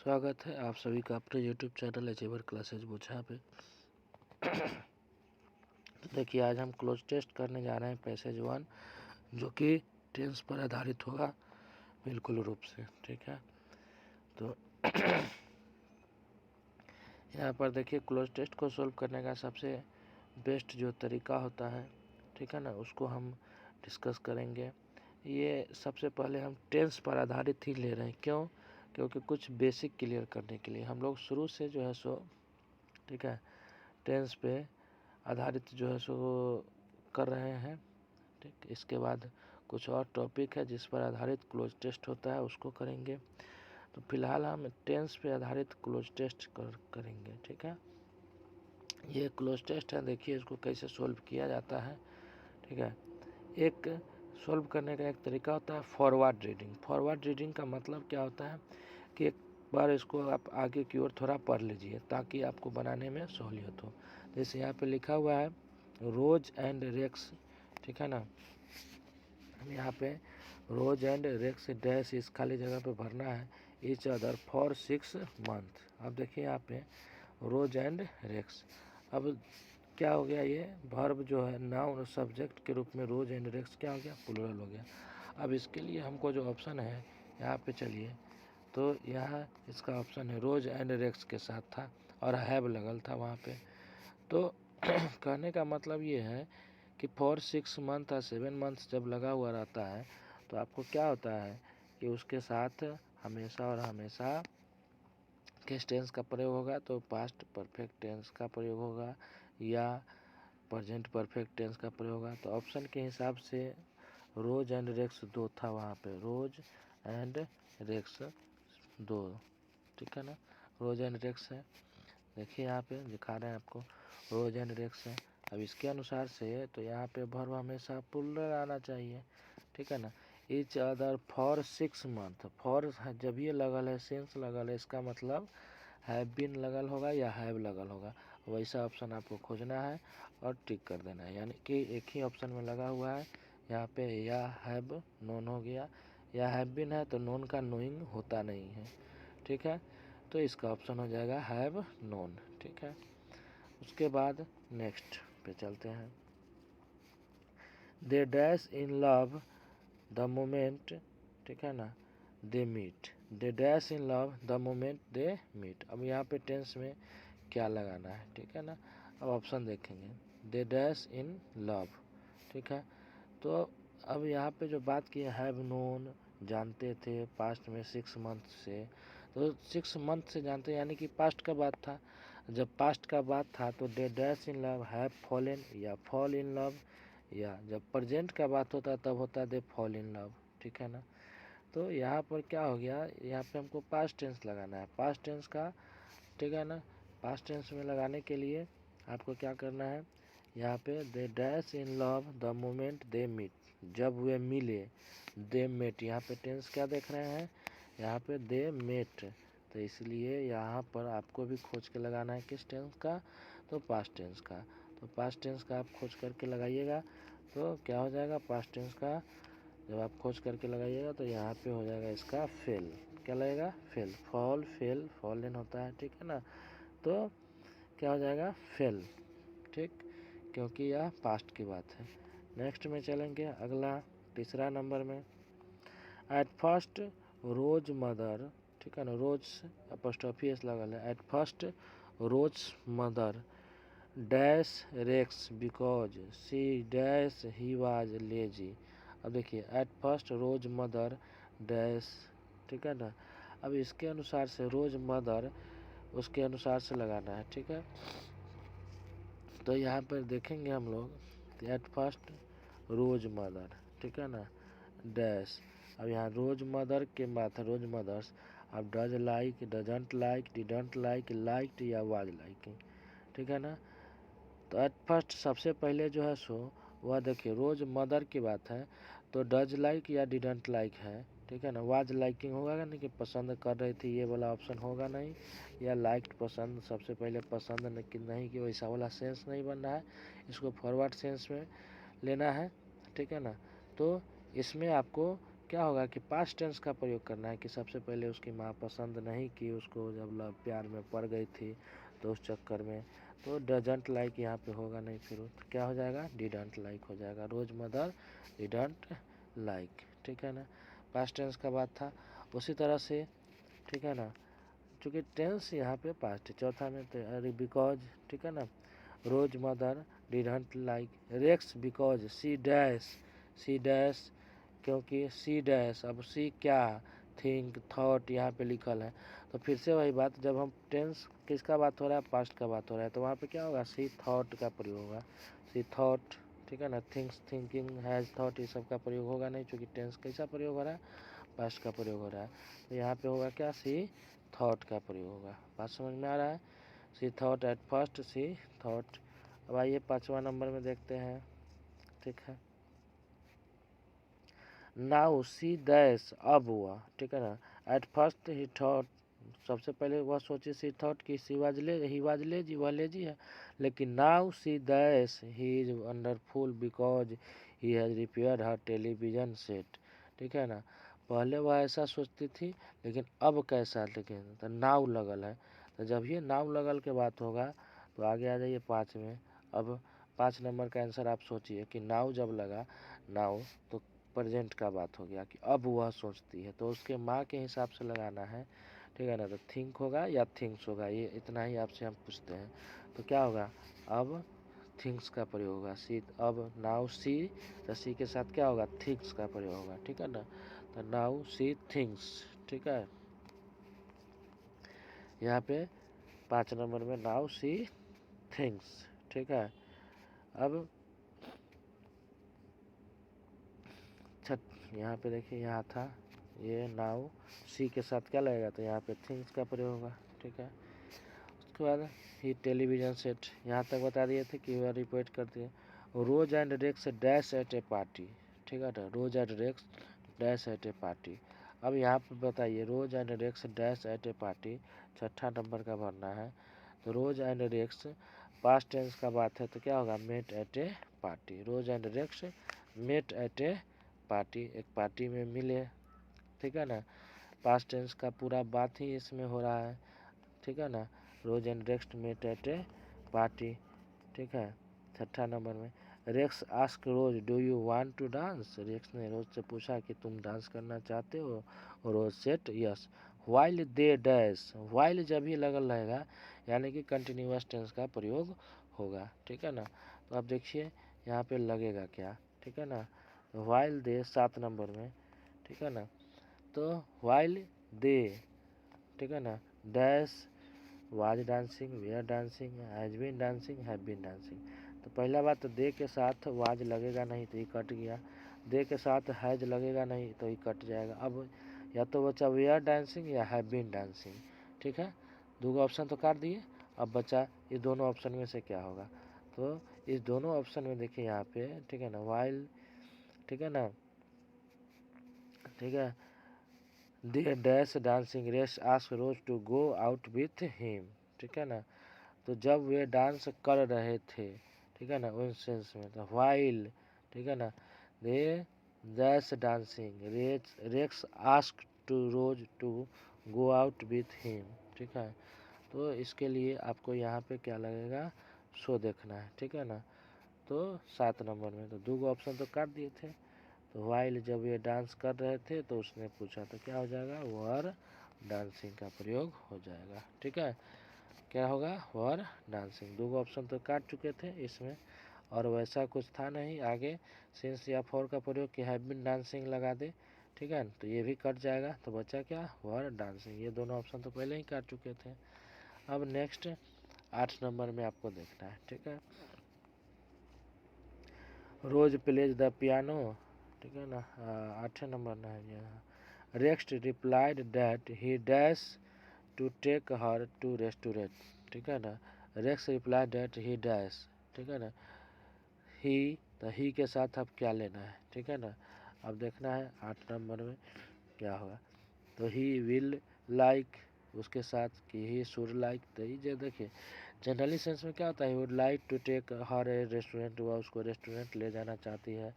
स्वागत है आप सभी का अपने YouTube चैनल अचीवर क्लासेज बुझा पे। तो देखिए आज हम क्लोज टेस्ट करने जा रहे हैं पैसेज 1 जो कि टेंस पर आधारित होगा बिल्कुल रूप से। ठीक है, तो यहाँ पर देखिए क्लोज टेस्ट को सोल्व करने का सबसे बेस्ट जो तरीका होता है, ठीक है ना, उसको हम डिस्कस करेंगे। ये सबसे पहले हम टेंस पर आधारित ही ले रहे हैं, क्यों? क्योंकि कुछ बेसिक क्लियर करने के लिए हम लोग शुरू से जो है सो, ठीक है, टेंस पे आधारित जो है सो कर रहे हैं। ठीक, इसके बाद कुछ और टॉपिक है जिस पर आधारित क्लोज टेस्ट होता है, उसको करेंगे। तो फिलहाल हम टेंस पे आधारित क्लोज टेस्ट करेंगे। ठीक है, ये क्लोज टेस्ट है, देखिए इसको कैसे सोल्व किया जाता है। ठीक है, एक सोल्व करने का एक तरीका होता है फॉरवर्ड रीडिंग। फॉरवर्ड रीडिंग का मतलब क्या होता है कि एक बार इसको आप आगे की ओर थोड़ा पढ़ लीजिए ताकि आपको बनाने में सहूलियत हो। जैसे यहाँ पे लिखा हुआ है रोज एंड रेक्स, ठीक है ना, हम यहाँ पे रोज एंड रेक्स डैश इस खाली जगह पे भरना है ईच अदर फॉर 6 मंथ। अब देखिए यहाँ पे रोज एंड रेक्स, अब क्या हो गया, ये वर्ब जो है नाउन सब्जेक्ट के रूप में रोज एंड रेक्स क्या हो गया, प्लूरल हो गया। अब इसके लिए हमको जो ऑप्शन है यहाँ पे चलिए, तो यहाँ इसका ऑप्शन है रोज एंड रेक्स के साथ था और हैव लगल था वहाँ पे। तो कहने का मतलब ये है कि फॉर 6 मंथ और 7 मंथ जब लगा हुआ रहता है तो आपको क्या होता है कि उसके साथ हमेशा और हमेशा किस टेंस का प्रयोग होगा, तो पास्ट परफेक्ट टेंस का प्रयोग होगा या प्रेजेंट परफेक्ट टेंस का प्रयोग होगा। तो ऑप्शन के हिसाब से रोज एंड रेक्स 2 था वहाँ पे, रोज एंड रेक्स 2, ठीक है ना, रोज एंड रेक्स है। देखिए यहाँ पे दिखा रहे हैं आपको रोज एंड रेक्स है। अब इसके अनुसार से तो यहाँ पे वर्ब हमेशा प्लूरल आना चाहिए, ठीक है ना। Each other for 6 month, for जब ये लगल है, सिंस लगल है, इसका मतलब हैव बीन लगल होगा या हैव लगल होगा, वैसा ऑप्शन आपको खोजना है और टिक कर देना है। यानी कि एक ही ऑप्शन में लगा हुआ है यहाँ पे, या हैव नोन हो गया, या हैव बीन है तो नोन का नोइंग होता नहीं है, ठीक है, तो इसका ऑप्शन हो जाएगा हैव नोन। ठीक है, उसके बाद नेक्स्ट पे चलते हैं। They dash in love the moment, ठीक है ना, they meet, they dash in love the moment they meet. अब यहाँ पे टेंस में क्या लगाना है, ठीक है ना, अब ऑप्शन देखेंगे, दे डैश इन लव, ठीक है। तो अब यहाँ पे जो बात की हैव नोन, जानते थे पास्ट में 6 मंथ से, तो 6 मंथ से जानते यानी कि पास्ट का बात था। जब पास्ट का बात था तो दे dash in love, have fallen या फॉल इन लव, या जब प्रेजेंट का बात होता तब होता दे फॉल इन लव, ठीक है ना। तो यहाँ पर क्या हो गया, यहाँ पे हमको पास्ट टेंस लगाना है, पास्ट टेंस का, ठीक है ना। पास्ट टेंस में लगाने के लिए आपको क्या करना है, यहाँ पे they dash in love the moment they meet, जब वे मिले, दे मेट, यहाँ पे टेंस क्या देख रहे हैं, यहाँ पे दे मेट, तो इसलिए यहाँ पर आपको भी खोज के लगाना है किस टेंस का, तो पास्ट टेंस का। तो पास्ट टेंस का आप खोज करके लगाइएगा तो क्या हो जाएगा, पास्ट टेंस का जब आप खोज करके लगाइएगा तो यहाँ पे हो जाएगा इसका फेल, क्या लगेगा, फेल, फॉल फेल फॉलन होता है, ठीक है ना, तो क्या हो जाएगा फेल, ठीक, क्योंकि यह पास्ट की बात है। नेक्स्ट में चलेंगे, अगला तीसरा नंबर में, एट फर्स्ट रोज मदर, ठीक है ना, रोज अपॉस्ट्रोफी एस लगल है, at first Rose mother dash Rex because she dash he was lazy. अब देखिए at first Rose mother dash, ठीक है ना, अब इसके अनुसार से रोज मदर उसके अनुसार से लगाना है, ठीक है। तो यहाँ पर देखेंगे हम लोग एट फर्स्ट रोज मदर, ठीक है ना, डैश, अब यहाँ रोज मदर के बात है, रोज मदर्स, अब does like, doesn't like, didn't like, liked या वाज लाइकिंग, ठीक है ना। तो एट फर्स्ट सबसे पहले जो है सो वह देखिए रोज मदर की बात है तो डज लाइक या डिडंट लाइक है, ठीक है ना, वाज लाइकिंग होगा नहीं कि पसंद कर रही थी, ये वाला ऑप्शन होगा नहीं, या लाइक्ड पसंद, सबसे पहले पसंद नहीं कि वैसा वाला सेंस नहीं बन रहा है, इसको फॉरवर्ड सेंस में लेना है, ठीक है ना। तो इसमें आपको क्या होगा कि पास्ट टेंस का प्रयोग करना है कि सबसे पहले उसकी माँ पसंद नहीं की उसको, जब लव प्यार में पड़ गई थी तो उस चक्कर में, तो डजंट लाइक यहाँ पे होगा नहीं, फिर तो क्या हो जाएगा, डिडंट लाइक हो जाएगा। रोज मदर डिडंट लाइक, ठीक है ना, पास्ट टेंस का बात था। उसी तरह से, ठीक है ना, चूँकि टेंस यहाँ पे पास्ट है, चौथा में तो अरे बिकॉज, ठीक है ना, Rose mother didn't like Rex because she dash, क्योंकि सी डैश, अब सी क्या, थिंक थॉट यहाँ पे लिखल है, तो फिर से वही बात, जब हम टेंस किसका बात हो रहा है, पास्ट का बात हो रहा है, तो वहाँ पे क्या होगा, सी थॉट का प्रयोग होगा, सी थॉट, ठीक है ना, थिंक्स थिंकिंग हैज़ थॉट, ये सब का प्रयोग होगा नहीं, क्योंकि टेंस कैसा प्रयोग हो रहा है, पास्ट का प्रयोग हो रहा है। तो यहाँ पे होगा क्या, सी थॉट का प्रयोग होगा। बात समझ में आ रहा है, she thought at first, she thought. अब आइए 5वां नंबर में देखते हैं, ठीक है, नाउ सी दैश, अब हुआ, ठीक है ना, एट फर्स्ट ही थॉट, सबसे पहले वह सोचे सी थॉट कि सी वाज ले ही वाज लेजी, वह लेजी है, लेकिन now see दैश he is wonderful because he has repaired her television set, ठीक है ना, पहले वह ऐसा सोचती थी, लेकिन अब कैसा, लेकिन तो नाउ लगल है, तो जब ये नाउ लगल के बात होगा तो आगे आ जाइए 5 में। अब 5 नंबर का आंसर आप सोचिए कि नाउ जब लगा, नाउ तो प्रेजेंट का बात हो गया कि अब वह सोचती है, तो उसके माँ के हिसाब से लगाना है, ठीक है ना, तो थिंक होगा या थिंक्स होगा, ये इतना ही आपसे हम पूछते हैं। तो क्या होगा, अब थिंक्स का प्रयोग होगा, सी, अब नाउ सी, तो सी के साथ क्या होगा, थिंक्स का प्रयोग होगा, ठीक है ना, तो नाउ सी थिंक्स, ठीक है, यहाँ पे 5 नंबर में नाउ सी थिंक्स, ठीक है। अब यहाँ पे देखिए, यहाँ था ये नाउ, सी के साथ क्या लगेगा, तो यहाँ पे थिंग्स का प्रयोग होगा, ठीक है। उसके बाद ही टेलीविजन सेट, यहाँ तक बता दिए थे कि वह रिपीट करती है, Rose and Rex dash at a party, ठीक है ना, Rose and Rex dash at a party. अब यहाँ पर बताइए, Rose and Rex dash at a party, 6ठा नंबर का भरना है, तो Rose and Rex past tense का बात है, तो क्या होगा, met at a party, Rose and Rex met at a party, एक पार्टी में मिले, ठीक है ना, पास्ट टेंस का पूरा बात ही इसमें हो रहा है, ठीक है ना, Rose and Rex met at a party, ठीक है। 6ठा नंबर में Rex asked Rose do you want to dance, Rex ने रोज से पूछा कि तुम डांस करना चाहते हो, और Rose said yes, while they dash, while जब ही लगल रहेगा यानी कि कंटिन्यूअस टेंस का प्रयोग होगा, ठीक है ना। तो अब देखिए यहाँ पे लगेगा क्या, ठीक है ना, वाइल दे 7 नंबर में, ठीक है ना, तो वाइल दे, ठीक है ना, dash was dancing, were dancing, has been dancing, have been dancing, तो पहला बात तो दे के साथ वाज लगेगा नहीं तो ये कट गया, दे के साथ हैज लगेगा नहीं तो ये कट जाएगा। अब या तो बचा वेयर डांसिंग या हैव बीन डांसिंग, ठीक है, दो ऑप्शन तो काट दिए, अब बचा इस दोनों ऑप्शन में से क्या होगा, तो इस दोनों ऑप्शन में देखिए यहाँ पे, ठीक है ना, वाइल, ठीक है ना, ठीक है, they dash dancing Rex ask Rose to go out with him, ठीक है ना, तो जब वे डांस कर रहे थे, ठीक है ना, उन सेंस में, तो वाइल, ठीक है ना, they dash dancing Rex ask to Rose to go out with him, ठीक है, तो इसके लिए आपको यहाँ पे क्या लगेगा, शो देखना है, ठीक है ना, तो 7 नंबर में तो दो ऑप्शन तो काट दिए थे, तो वाइल जब ये डांस कर रहे थे तो उसने पूछा, तो क्या हो जाएगा, वर डांसिंग का प्रयोग हो जाएगा, ठीक है, क्या होगा, वर डांसिंग, दो ऑप्शन तो काट चुके थे इसमें, और वैसा कुछ था नहीं आगे, सिंस या फॉर का प्रयोग कि हैव बीन डांसिंग लगा दे, ठीक है, तो ये भी कट जाएगा, तो बचा क्या, वर डांसिंग, ये दोनों ऑप्शन तो पहले ही काट चुके थे। अब नेक्स्ट 8 नंबर में आपको देखना है, ठीक है, रोज प्लेज द पियानो, ठीक है ना, 8 नंबर ना है यहाँ, Rex replied that he dash to take her to restaurant, ठीक है ना, Rex replied that he dash, ठीक है ना, ही, तो ही के साथ अब क्या लेना है, ठीक है ना, अब देखना है 8 नंबर में क्या होगा, तो ही विल लाइक, उसके साथ कि ही शुड लाइक, तो ये देखिए जनरली सेंस में क्या होता है, would like to take her a restaurant, वह उसको रेस्टोरेंट ले जाना चाहती है,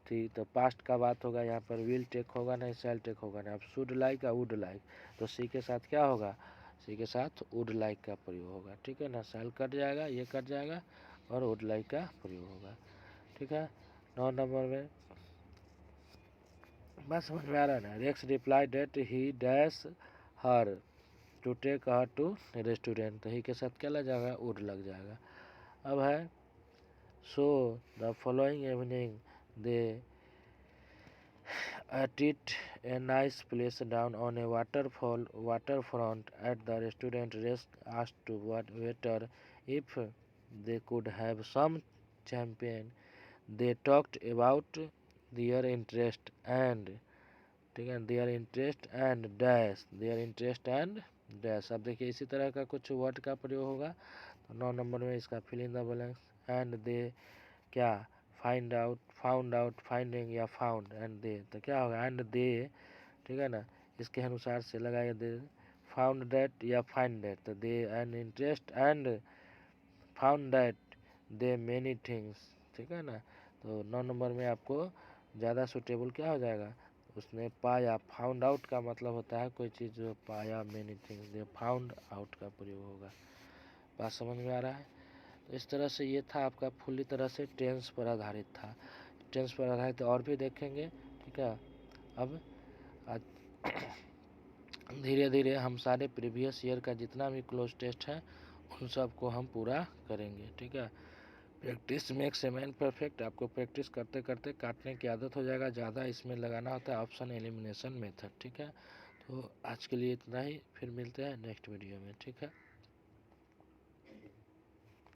थी, तो पास्ट का बात होगा, यहाँ पर विल टेक होगा नहीं, शैल टेक होगा नहीं। अब शुड लाइक या वुड लाइक, तो सी के साथ क्या होगा, सी के साथ वुड लाइक का प्रयोग होगा, ठीक है ना। शैल कट जाएगा, ये कट जाएगा और वुड लाइक का प्रयोग होगा, ठीक है। 9 नंबर में बात समझ में आ रहा है ना। Rex reply that he dash her to take her to restaurant, तो ही के साथ क्या लग जाएगा, वुड लग जाएगा। अब है so the following evening they at it a nice place down on a waterfront at the restaurant. Rest asked to waiter if they could have some champagne. They talked about their interest and ठीक है, their interest and dash। अब देखिए इसी तरह का कुछ word का प्रयोग होगा, तो 9 नंबर में इसका fill in the blanks. And they क्या, फाउंड आउट, फाइंडिंग या फाउंड, एंड दे तो क्या होगा, एंड दे, ठीक है ना, इसके अनुसार से लगाएगा दे फाउंड दैट या फाइंड दैट, तो they an interest and found that they many things, ठीक है ना। तो 9 नंबर में आपको ज़्यादा सुटेबल क्या हो जाएगा, उसने पाया, फाउंड आउट का मतलब होता है कोई चीज़ जो पाया, many things, they found out का प्रयोग होगा। बात समझ में आ रहा है। तो इस तरह से ये था आपका फुल्ली तरह से टेंस पर आधारित था। टेंस पर आधारित और भी देखेंगे, ठीक है। अब आज धीरे धीरे हम सारे प्रीवियस ईयर का जितना भी क्लोज टेस्ट है उन सबको हम पूरा करेंगे, ठीक है। Practice makes a man perfect, आपको प्रैक्टिस करते करते काटने की आदत हो जाएगा। ज़्यादा इसमें लगाना होता है ऑप्शन एलिमिनेशन मेथड, ठीक है। तो आज के लिए इतना ही, फिर मिलते हैं नेक्स्ट वीडियो में, ठीक है।